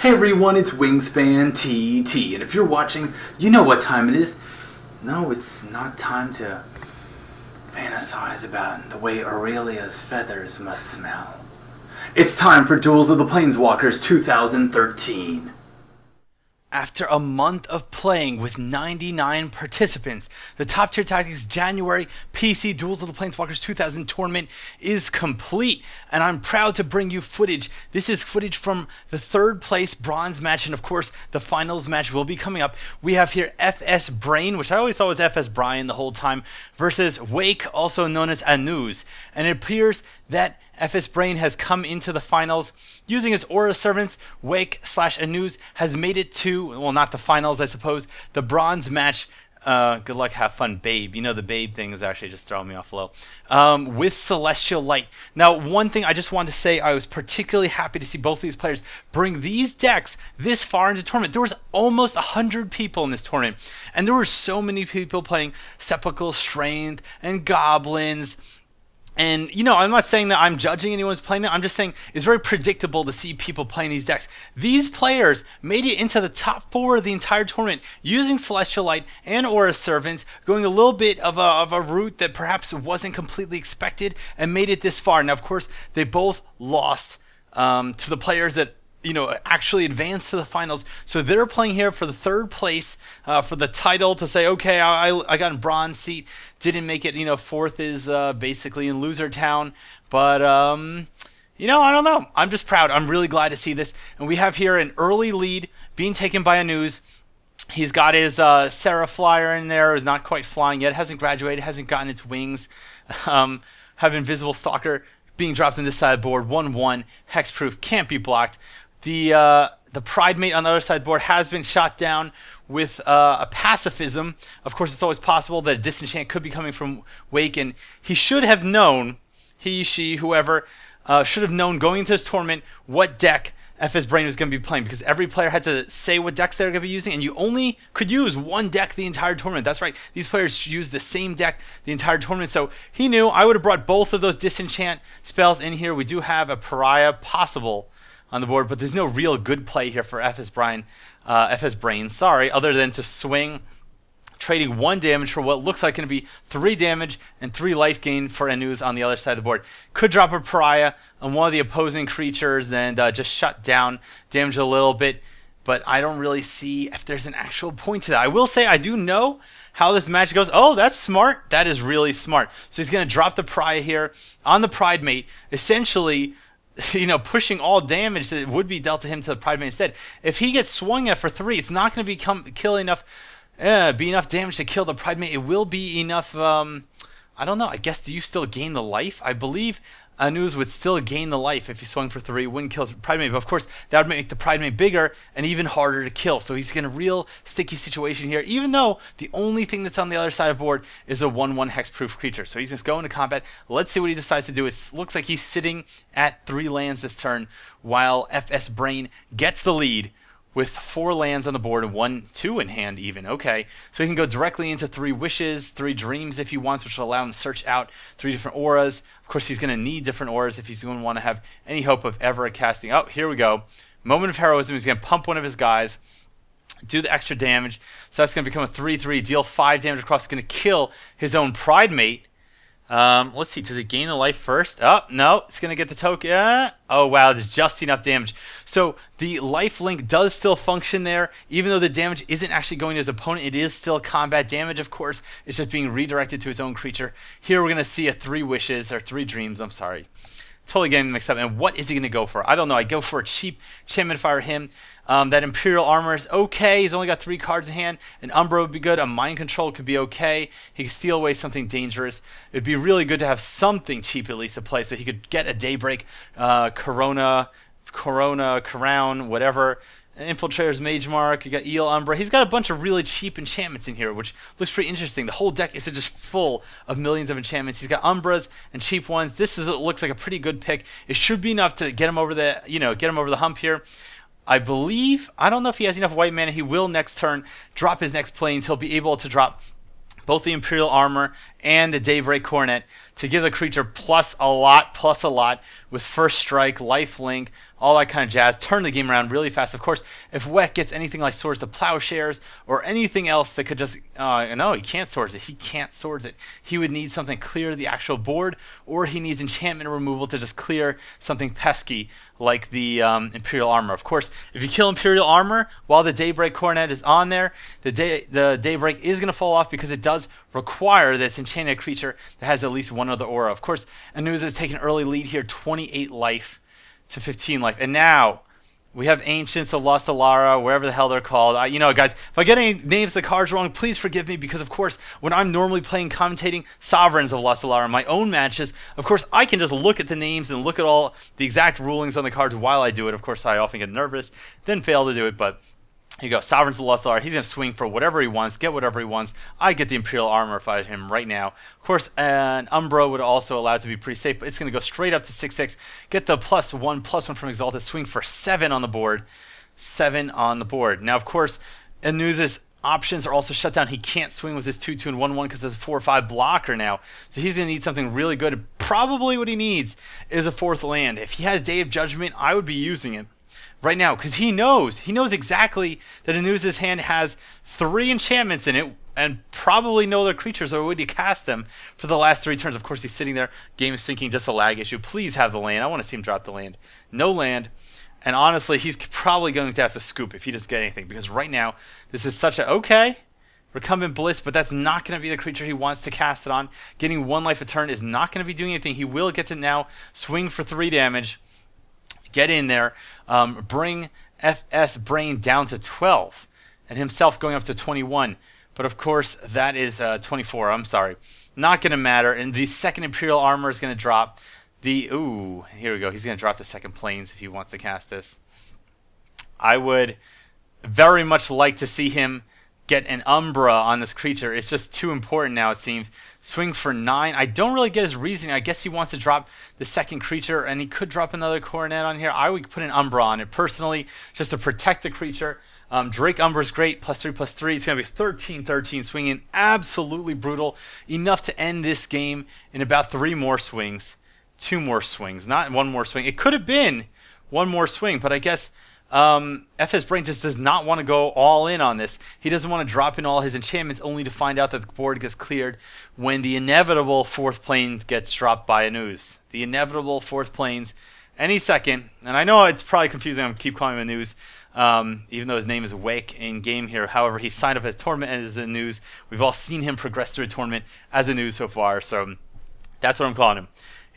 Hey everyone, it's Wingspan TT, and if you're watching, you know what time it is. No, it's not time to fantasize about the way Aurelia's feathers must smell. It's time for Duels of the Planeswalkers 2013. After a month of playing with 99 participants, the Top Tier Tactics January PC Duels of the Planeswalkers 2000 tournament is complete, and I'm proud to bring you footage. This is footage from the third place bronze match, and of course the finals match will be coming up. We have here FSBrain, which I always thought was FSBrain the whole time, versus Wake, also known as Anuzz, and it appears that FSBrain has come into the finals using its Aura Servants. Wake/Anuzz has made it to, well, not the finals, I suppose, the bronze match. Good luck, have fun, babe. You know, the babe thing is actually just throwing me off a little. With Celestial Light. Now, one thing I just wanted to say, I was particularly happy to see both of these players bring these decks this far into the tournament. There was almost 100 people in this tournament, and there were so many people playing Sepulchral Strength and Goblins. And, you know, I'm not saying that I'm judging anyone's playing that. I'm just saying it's very predictable to see people playing these decks. These players made it into the top 4 of the entire tournament using Celestial Light and Aura Servants, going a little bit of a route that perhaps wasn't completely expected, and made it this far. Now, of course, they both lost to the players that, you know, actually advanced to the finals. So they're playing here for the third place, for the title, to say, okay, I got a bronze seat, didn't make it. You know, fourth is basically in loser town. But, you know, I don't know. I'm just proud. I'm really glad to see this. And we have here an early lead being taken by Anuzz. He's got his Sarah Flyer in there. Is not quite flying yet. Hasn't graduated. Hasn't gotten its wings. Have Invisible Stalker being dropped on this side of the board. 1/1. Hexproof. Can't be blocked. The Pride Mate on the other side of the board has been shot down with a Pacifism. Of course, it's always possible that a Disenchant could be coming from Wake, and he should have known, he, she, whoever, should have known going into this tournament what deck FSBrain was going to be playing, because every player had to say what decks they were going to be using, and you only could use one deck the entire tournament. That's right, these players used the same deck the entire tournament, so he knew. I would have brought both of those Disenchant spells in here. We do have a Pariah possible on the board, but there's no real good play here for FSBrain, other than to swing, trading 1 damage for what looks like going to be 3 damage and 3 life gain for Anuzz on the other side of the board. Could drop a Pariah on one of the opposing creatures and just shut down, damage a little bit, but I don't really see if there's an actual point to that. I will say I do know how this match goes. Oh, that's smart. That is really smart. So he's going to drop the Pariah here on the Pride Mate, essentially, you know, pushing all damage that would be dealt to him to the Pride Mate instead. If he gets swung at for 3, it's not going to be enough damage to kill the Pride Mate. It will be enough. I don't know. I guess, do you still gain the life? I believe Anuzz would still gain the life if he swung for 3, wouldn't kill Pride Mate. But of course, that would make the Pride Mate bigger and even harder to kill. So he's in a real sticky situation here, even though the only thing that's on the other side of the board is a 1/1 hexproof creature. So he's just going to combat. Let's see what he decides to do. It looks like he's sitting at 3 lands this turn, while FSBrain gets the lead with 4 lands on the board and 2 in hand even. Okay, so he can go directly into 3 Wishes, 3 Dreams if he wants, which will allow him to search out 3 different auras. Of course, he's going to need different auras if he's going to want to have any hope of ever casting. Oh, here we go. Moment of Heroism. He's going to pump one of his guys, do the extra damage. So that's going to become a 3/3, deal 5 damage across. It's going to kill his own Pride Mate. Let's see, does it gain the life first? Oh, no, it's going to get the token. Oh, wow, there's just enough damage. So the life link does still function there. Even though the damage isn't actually going to his opponent, it is still combat damage, of course. It's just being redirected to his own creature. Here we're going to see a 3 Wishes, or 3 Dreams, I'm sorry. Totally getting mixed up. And what is he going to go for? I don't know. I go for a cheap enchantment fire him. That Imperial Armor is okay. He's only got 3 cards in hand. An Umbra would be good. A Mind Control could be okay. He could steal away something dangerous. It'd be really good to have something cheap at least to play, so he could get a Daybreak, Corona, Crown, whatever. Infiltrator's Mage Mark. You got Eel Umbra. He's got a bunch of really cheap enchantments in here, which looks pretty interesting. The whole deck is just full of millions of enchantments. He's got Umbras and cheap ones. Looks like a pretty good pick. It should be enough to get him over the hump here. I believe, I don't know if he has enough white mana. He will next turn drop his next planes. He'll be able to drop both the Imperial Armor and the Daybreak Cornet to give the creature plus a lot with first strike, life link, all that kind of jazz. Turn the game around really fast. Of course, if Weck gets anything like Swords to Plowshares or anything else that could just... no, he can't Swords it. He can't Swords it. He would need something clear the actual board, or he needs enchantment removal to just clear something pesky like the Imperial Armor. Of course, if you kill Imperial Armor while the Daybreak Cornet is on there, the Daybreak is going to fall off because it does require that it's enchanted creature that has at least one other aura. Of course, Anuzz is taking an early lead here, 28 life to 15 life. And now we have Ancients of Lost Alara, wherever the hell they're called. Guys, if I get any names of the cards wrong, please forgive me, because of course, when I'm normally playing commentating Sovereigns of Lost Alara in my own matches, of course, I can just look at the names and look at all the exact rulings on the cards while I do it. Of course, I often get nervous, then fail to do it, but here you go. Sovereigns of Lost Alara. He's going to swing for whatever he wants, get whatever he wants. I get the Imperial Armor if I had him right now. Of course, an Umbra would also allow it to be pretty safe, but it's going to go straight up to 6/6. Get the +1/+1 from Exalted. Swing for 7 on the board. 7 on the board. Now, of course, Anuzz's options are also shut down. He can't swing with his 2/2 and 1/1 because it's a 4/5 blocker now. So he's going to need something really good. Probably what he needs is a 4th land. If he has Day of Judgment, I would be using it right now, because he knows exactly that Anuzz's hand has 3 enchantments in it, and probably no other creatures are ready to cast them for the last 3 turns. Of course, he's sitting there, game is sinking, just a lag issue. Please have the land. I want to see him drop the land. No land, and honestly, he's probably going to have to scoop if he doesn't get anything, because right now, this is such a, okay, Recumbent Bliss, but that's not going to be the creature he wants to cast it on. Getting 1 life a turn is not going to be doing anything. He will get to now swing for 3 damage. Get in there, bring FSBrain down to 12, and himself going up to 21. But of course, that is 24. I'm sorry. Not going to matter. And the second Imperial Armor is going to drop. Here we go. He's going to drop the second Plains if he wants to cast this. I would very much like to see him get an Umbra on this creature. It's just too important now, it seems. Swing for 9. I don't really get his reasoning. I guess he wants to drop the second creature, and he could drop another Coronet on here. I would put an Umbra on it personally, just to protect the creature. Drake Umbra is great, +3/+3. It's going to be 13/13, swinging absolutely brutal. Enough to end this game in about 3 more swings. 2 more swings, not 1 more swing. It could have been 1 more swing, but I guess FSBrain just does not want to go all in on this. He doesn't want to drop in all his enchantments only to find out that the board gets cleared when the inevitable 4th Plains gets dropped by Anuzz. The inevitable 4th Plains any second. And I know it's probably confusing. I'm keep calling him Anuzz, even though his name is Wake in game here. However, he signed up as tournament as Anuzz. We've all seen him progress through a tournament as Anuzz so far, so that's what I'm calling him.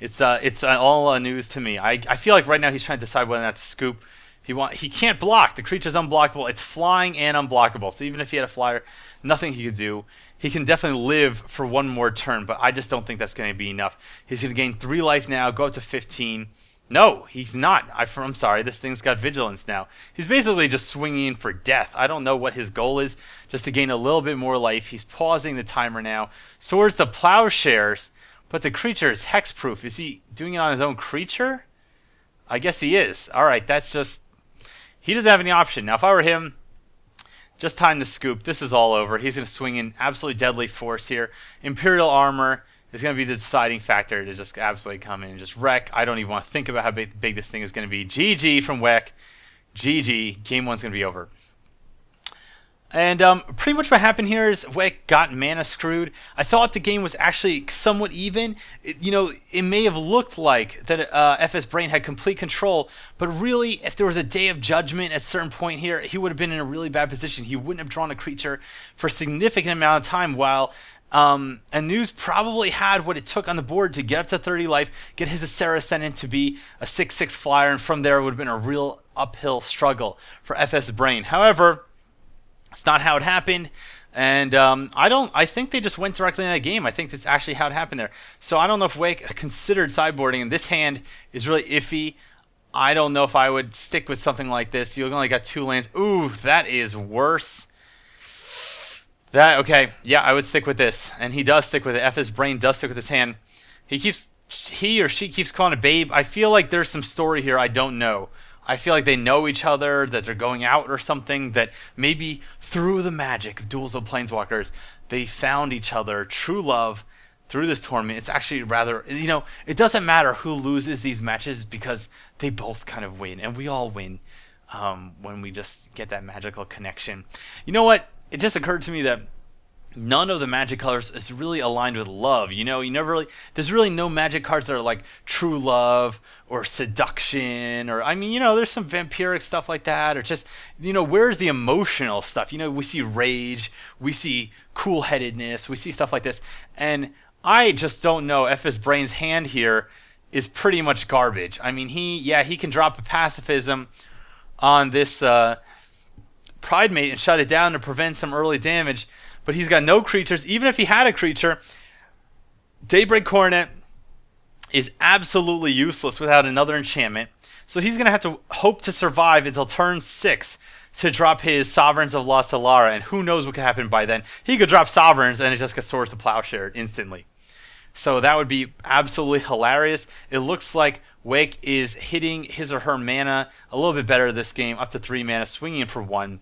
It's all Anuzz to me. I feel like right now he's trying to decide whether or not to scoop. He can't block. The creature's unblockable. It's flying and unblockable. So even if he had a flyer, nothing he could do. He can definitely live for 1 more turn, but I just don't think that's going to be enough. He's going to gain 3 life now, go up to 15. No, he's not. I'm sorry. This thing's got vigilance now. He's basically just swinging in for death. I don't know what his goal is, just to gain a little bit more life. He's pausing the timer now. Swords to Plowshares, but the creature is hexproof. Is he doing it on his own creature? I guess he is. All right, that's just... He doesn't have any option. Now, if I were him, just time to scoop. This is all over. He's going to swing in absolutely deadly force here. Imperial Armor is going to be the deciding factor to just absolutely come in and just wreck. I don't even want to think about how big this thing is going to be. GG from Weck. GG. Game 1's going to be over. And pretty much what happened here is Weck got mana screwed. I thought the game was actually somewhat even. It may have looked like that FSBrain had complete control, but really, if there was a Day of Judgment at a certain point here, he would have been in a really bad position. He wouldn't have drawn a creature for a significant amount of time, while Anuzz probably had what it took on the board to get up to 30 life, get his Asera Ascendant to be a 6/6 flyer, and from there it would have been a real uphill struggle for FSBrain. However, it's not how it happened, and I think they just went directly in that game. I think that's actually how it happened there. So I don't know if Wake considered sideboarding, and this hand is really iffy. I don't know if I would stick with something like this. You only got 2 lands. Ooh, that is worse. Okay, yeah, I would stick with this, and he does stick with it. FSBrain does stick with his hand. He or she keeps calling it Babe. I feel like there's some story here I don't know. I feel like they know each other, that they're going out or something, that maybe through the magic of Duels of Planeswalkers, they found each other, true love, through this tournament, it's actually rather, it doesn't matter who loses these matches because they both kind of win, and we all win when we just get that magical connection. You know what? It just occurred to me that none of the magic colors is really aligned with love. There's really no magic cards that are like true love or seduction, or there's some vampiric stuff like that, or just, where's the emotional stuff? We see rage, we see cool-headedness, we see stuff like this, and I just don't know. FSBrain's hand here is pretty much garbage. He can drop a pacifism on this Pride Mate and shut it down to prevent some early damage, but he's got no creatures. Even if he had a creature, Daybreak Coronet is absolutely useless without another enchantment. So he's going to have to hope to survive until turn 6 to drop his Sovereigns of Lost Alara, and who knows what could happen by then. He could drop Sovereigns and it just gets Swords to Plowshare instantly. So that would be absolutely hilarious. It looks like Wake is hitting his or her mana a little bit better this game, up to 3 mana, swinging for 1.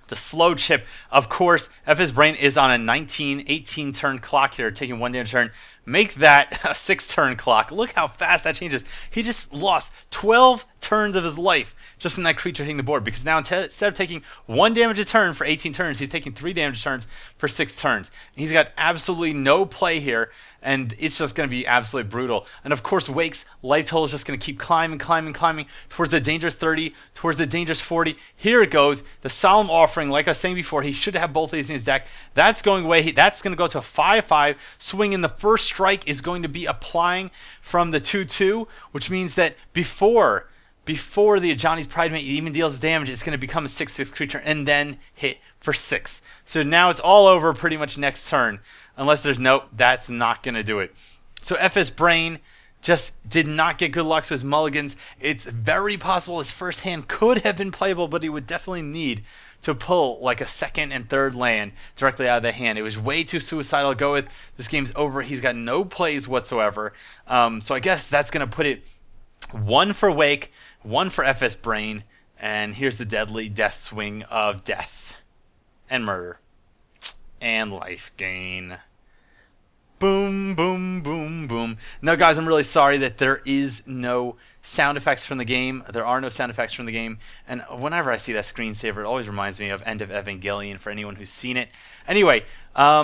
The slow chip, of course, FSBrain is on a 18 turn clock here, taking 1 damage turn. Make that a 6 turn clock. Look how fast that changes. He just lost 12 turns of his life just in that creature hitting the board, because now instead of taking 1 damage a turn for 18 turns, he's taking 3 damage turns for 6 turns. And he's got absolutely no play here, and it's just going to be absolutely brutal. And of course, Wake's life total is just going to keep climbing towards the dangerous 30, towards the dangerous 40. Here it goes. The Solemn Offering, like I was saying before, he should have both of these in his deck. That's going away. That's going to go to a 5/5. Swing in the first strike is going to be applying from the 2/2, which means that before the Ajani's Pride Mate even deals damage, it's going to become a 6/6 creature and then hit for 6. So now it's all over pretty much next turn. Unless there's that's not going to do it. So FSBrain just did not get good luck with his mulligans. It's very possible his first hand could have been playable, but he would definitely need to pull like a second and third land directly out of the hand. It was way too suicidal to go with. This game's over. He's got no plays whatsoever. So I guess that's going to put it 1 for Wake, 1 for FSBrain, and here's the deadly death swing of death and murder and life gain. Boom, boom, boom, boom. Now, guys, I'm really sorry that there is no sound effects from the game. There are no sound effects from the game. And whenever I see that screensaver, it always reminds me of End of Evangelion for anyone who's seen it. Anyway, I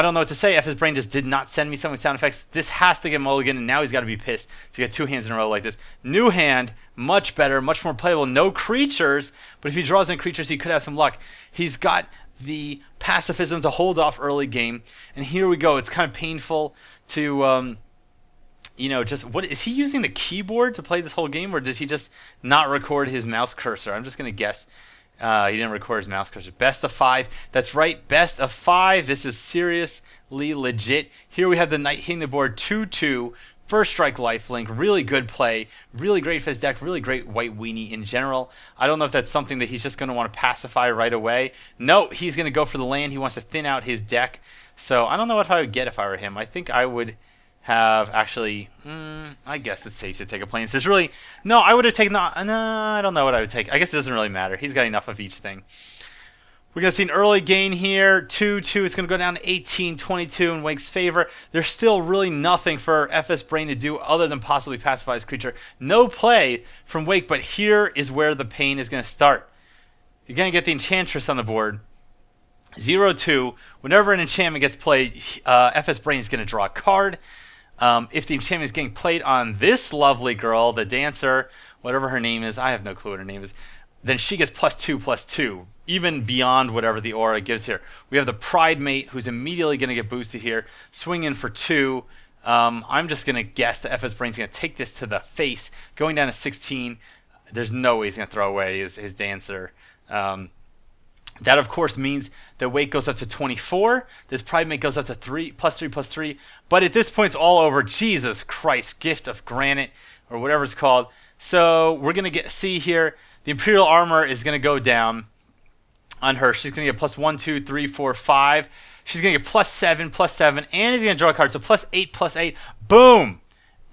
don't know what to say. FSBrain just did not send me some sound effects. This has to get mulligan, and now he's got to be pissed to get 2 hands in a row like this. New hand, much better, much more playable. No creatures, but if he draws in creatures, he could have some luck. He's got the pacifism to hold off early game, and here we go. It's kind of painful to what is he using the keyboard to play this whole game, or does he just not record his mouse cursor? I'm just gonna guess he didn't record his mouse cursor. Best of 5. That's right, best of 5. This is seriously legit. Here we have the knight hitting the board 2/2. First strike lifelink, really good play, really great for his deck, really great white weenie in general. I don't know if that's something that he's just going to want to pacify right away. No, he's going to go for the land. He wants to thin out his deck. So I don't know what I would get if I were him. I think I would have actually, I guess it's safe to take a Plains. There's really, no, I would have taken, no, I don't know what I would take. I guess it doesn't really matter. He's got enough of each thing. We're going to see an early gain here. 2/2. It's going to go down to 18-22 in Wake's favor. There's still really nothing for FSBrain to do other than possibly pacify his creature. No play from Wake, but here is where the pain is going to start. You're going to get the Enchantress on the board. 0/2. Whenever an enchantment gets played, FSBrain is going to draw a card. If the enchantment is getting played on this lovely girl, the dancer, whatever her name is, I have no clue what her name is, then she gets +2/+2, even beyond whatever the aura gives here. We have the Pride Mate, who's immediately going to get boosted here, swing in for 2. I'm just going to guess that FSBrain's going to take this to the face, going down to 16. There's no way he's going to throw away his dancer. That, of course, means that Wake goes up to 24. This Pride Mate goes up to +3/+3. But at this point, it's all over. Jesus Christ, Gift of Granite, or whatever it's called. So we're going to see here, the Imperial Armor is going to go down on her. She's going to get +1, 2, 3, 4, 5. She's going to get +7, and he's going to draw a card. So +8/+8. Boom!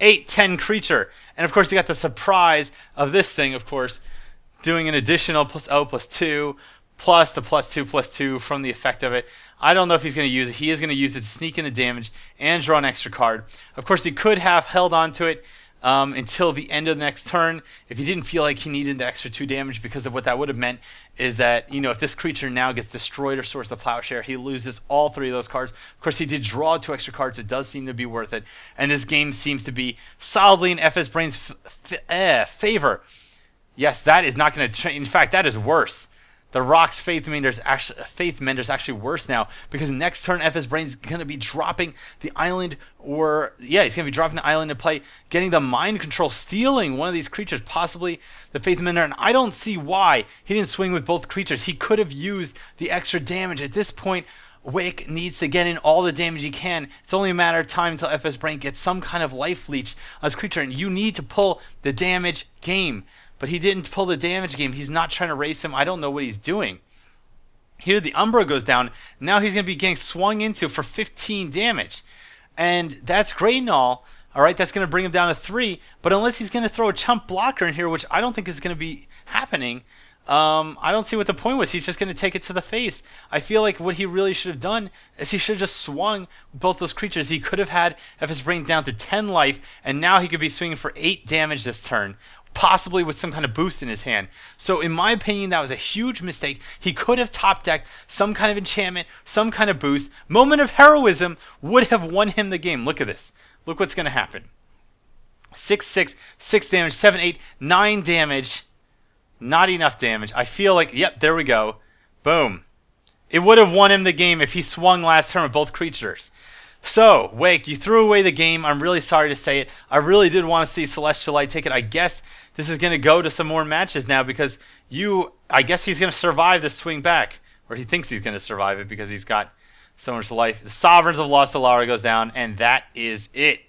8/10 creature. And, of course, you got the surprise of this thing, of course, doing an additional +0/+2. plus the +2/+2 from the effect of it. I don't know if he's going to use it. He is going to use it to sneak in the damage and draw an extra card. Of course, he could have held on to it until the end of the next turn if he didn't feel like he needed the extra 2 damage, because of what that would have meant is that, if this creature now gets destroyed or Swords of Plowshare, he loses all 3 of those cards. Of course, he did draw 2 extra cards, so it does seem to be worth it. And this game seems to be solidly in FSBrain's favor. Yes, that is not going to change. In fact, that is worse. The Rock's Faith Mender's actually worse now, because next turn FSBrain's going to be dropping the island, he's going to be dropping the island to play, getting the Mind Control, stealing one of these creatures, possibly the Faith Mender, and I don't see why he didn't swing with both creatures. He could have used the extra damage. At this point, Wake needs to get in all the damage he can. It's only a matter of time until FSBrain gets some kind of life leech on his creature, and you need to pull the damage game. But he didn't pull the damage game. He's not trying to race him. I don't know what he's doing. Here the Umbra goes down. Now he's going to be getting swung into for 15 damage. And that's great and all. Alright, that's going to bring him down to 3. But unless he's going to throw a chump blocker in here, which I don't think is going to be happening, I don't see what the point was. He's just going to take it to the face. I feel like what he really should have done is he should have just swung both those creatures. He could have had FSBrain down to 10 life, and now he could be swinging for 8 damage this turn, possibly with some kind of boost in his hand. So in my opinion, that was a huge mistake. He could have top decked some kind of enchantment, some kind of boost. Moment of Heroism would have won him the game. Look at this. Look what's going to happen. 6/6, 6 damage, 7/8, 9 damage. Not enough damage. I feel like, yep, there we go. Boom. It would have won him the game if he swung last turn with both creatures. So, Wake, you threw away the game. I'm really sorry to say it. I really did want to see Celestial Light take it. I guess this is going to go to some more matches now, because I guess he's going to survive this swing back. Or he thinks he's going to survive it because he's got so much life. The Sovereigns of Lost Alara goes down, and that is it.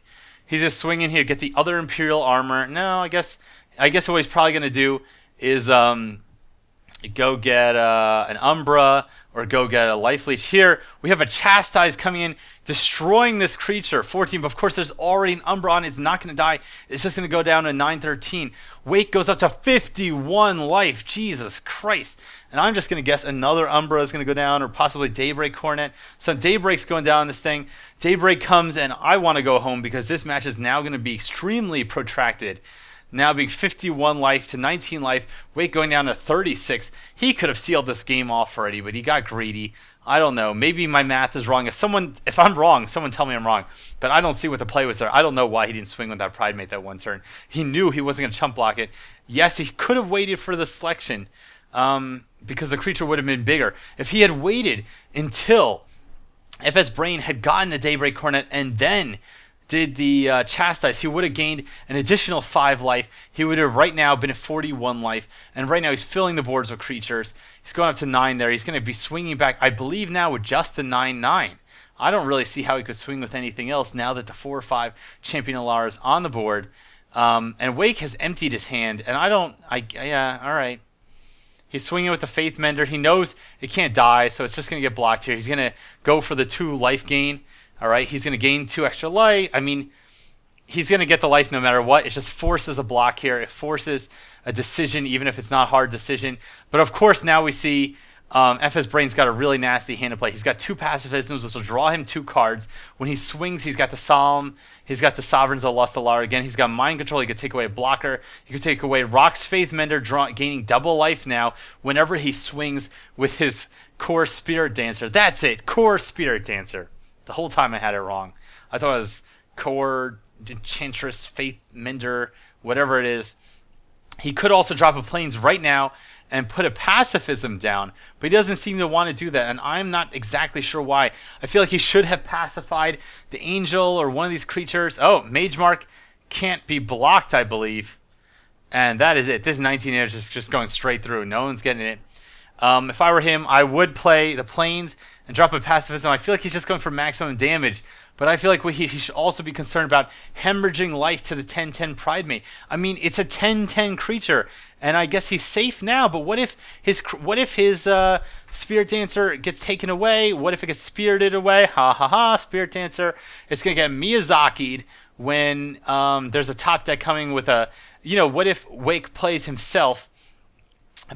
He's just swinging here, get the other Imperial Armor. No, I guess what he's probably going to do is go get an Umbra or go get a Life Leech. Here, we have a Chastise coming in, destroying this creature. 14, but of course there's already an Umbra on it. It's not going to die. It's just going to go down to 9/13. Wake goes up to 51 life. Jesus Christ. And I'm just going to guess another Umbra is going to go down, or possibly Daybreak Coronet. So Daybreak's going down on this thing. Daybreak comes, and I want to go home because this match is now going to be extremely protracted. Now being 51 life to 19 life, Wake going down to 36. He could have sealed this game off already, but he got greedy. I don't know. Maybe my math is wrong. If I'm wrong, someone tell me I'm wrong. But I don't see what the play was there. I don't know why he didn't swing with that Pridemate that one turn. He knew he wasn't going to chump block it. Yes, he could have waited for the selection because the creature would have been bigger. If he had waited until FSBrain had gotten the Daybreak Coronet and then did the Chastise, he would have gained an additional 5 life. He would have right now been at 41 life. And right now he's filling the boards with creatures. He's going up to 9 there. He's going to be swinging back, I believe now, with just the 9/9. I don't really see how he could swing with anything else now that the 4 or 5 Champion Alara is on the board. And Wake has emptied his hand. And yeah, all right. He's swinging with the Faith Mender. He knows it can't die, so it's just going to get blocked here. He's going to go for the 2 life gain. All right, he's going to gain 2 extra life. I mean, he's going to get the life no matter what. It just forces a block here. It forces a decision, even if it's not a hard decision. But of course, now we see FSBrain's got a really nasty hand to play. He's got 2 pacifisms, which will draw him 2 cards. When he swings, he's got the Solemn. He's got the Sovereigns of Lost Alara again. He's got Mind Control. He could take away a blocker. He could take away Rock's Faith Mender, gaining double life now whenever he swings with his Core Spirit Dancer. That's it, Core Spirit Dancer. The whole time I had it wrong. I thought it was Core, Enchantress, Faith Mender, whatever it is. He could also drop a Plains right now and put a Pacifism down, but he doesn't seem to want to do that, and I'm not exactly sure why. I feel like he should have pacified the Angel or one of these creatures. Oh, Mage Mark can't be blocked, I believe. And that is it. This 19 is just going straight through. No one's getting it. If I were him, I would play the Plains and drop a Pacifism. I feel like he's just going for maximum damage, but I feel like he should also be concerned about hemorrhaging life to the 10/10 Pridemate. I mean, it's a 10/10 creature, and I guess he's safe now, but what if his Spirit Dancer gets taken away? What if it gets spirited away? Ha ha ha, Spirit Dancer. It's going to get Miyazaki'd when there's a top deck coming with a, what if Wake plays himself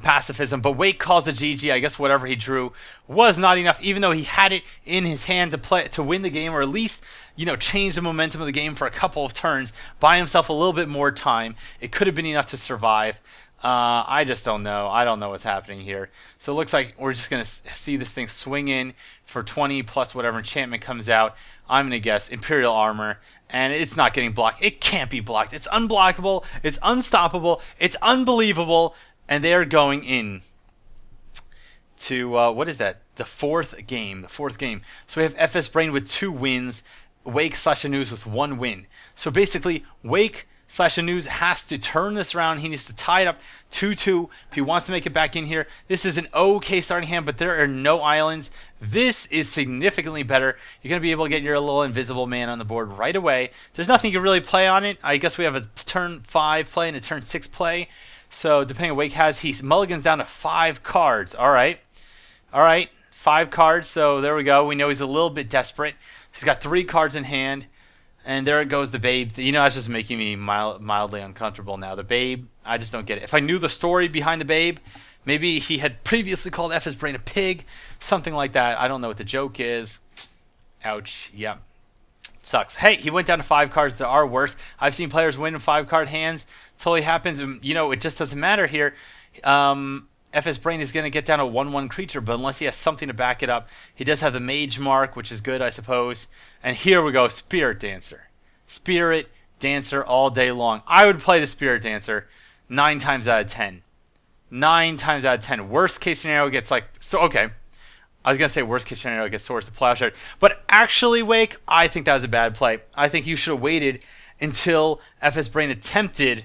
pacifism, but Wake calls the GG. I guess whatever he drew was not enough, even though he had it in his hand to win the game, or at least change the momentum of the game for a couple of turns, buy himself a little bit more time. It could have been enough to survive. I just don't know. I don't know what's happening here. So it looks like we're just going to see this thing swing in for 20 plus whatever enchantment comes out. I'm going to guess Imperial Armor, and it's not getting blocked. It can't be blocked. It's unblockable. It's unstoppable. It's unbelievable. And they are going in to, what is that? The fourth game. So we have FSBrain with 2 wins, Wake/Anuzz with 1 win. So basically, Wake/Anuzz has to turn this around. He needs to tie it up 2-2 if he wants to make it back in here. This is an okay starting hand, but there are no islands. This is significantly better. You're going to be able to get your little invisible man on the board right away. There's nothing you can really play on it. I guess we have a turn 5 play and a turn 6 play. So depending on what Wake has, he mulligans down to 5 cards. All right, 5 cards. So there we go. We know he's a little bit desperate. He's got 3 cards in hand, and there it goes. The Babe. That's just making me mildly uncomfortable now. The Babe. I just don't get it. If I knew the story behind the Babe, maybe he had previously called FSBrain a pig, something like that. I don't know what the joke is. Ouch. Yeah. Sucks. Hey, he went down to 5 cards. There are worse. I've seen players win in 5-card hands. Totally happens. It just doesn't matter here. FSBrain is going to get down a 1/1 creature, but unless he has something to back it up, he does have the Mage Mark, which is good, I suppose. And here we go, Spirit Dancer. Spirit Dancer all day long. I would play the Spirit Dancer 9 times out of 10. 9 times out of 10. Worst case scenario gets okay. I was going to say worst case scenario gets Swords to Plowshare. But actually, Wake, I think that was a bad play. I think you should have waited until FSBrain attempted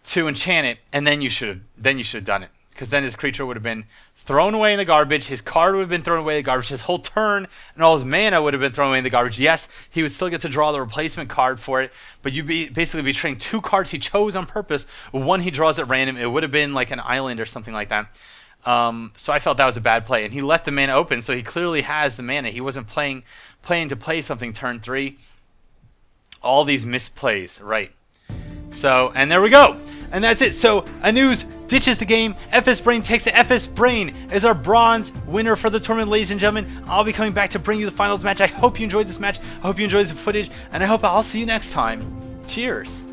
to enchant it, and then you should have done it. Because then his creature would have been thrown away in the garbage, his card would have been thrown away in the garbage, his whole turn and all his mana would have been thrown away in the garbage. Yes, he would still get to draw the replacement card for it, but you'd basically be trading 2 cards he chose on purpose, 1 he draws at random. It would have been like an island or something like that. So I felt that was a bad play, and he left the mana open, so he clearly has the mana. He wasn't planning to play something turn 3. All these misplays, right? So, and there we go. And that's it. So Anuzz ditches the game. FSBrain takes it. FSBrain is our bronze winner for the tournament, ladies and gentlemen. I'll be coming back to bring you the finals match. I hope you enjoyed this match. I hope you enjoyed the footage, and I hope I'll see you next time. Cheers.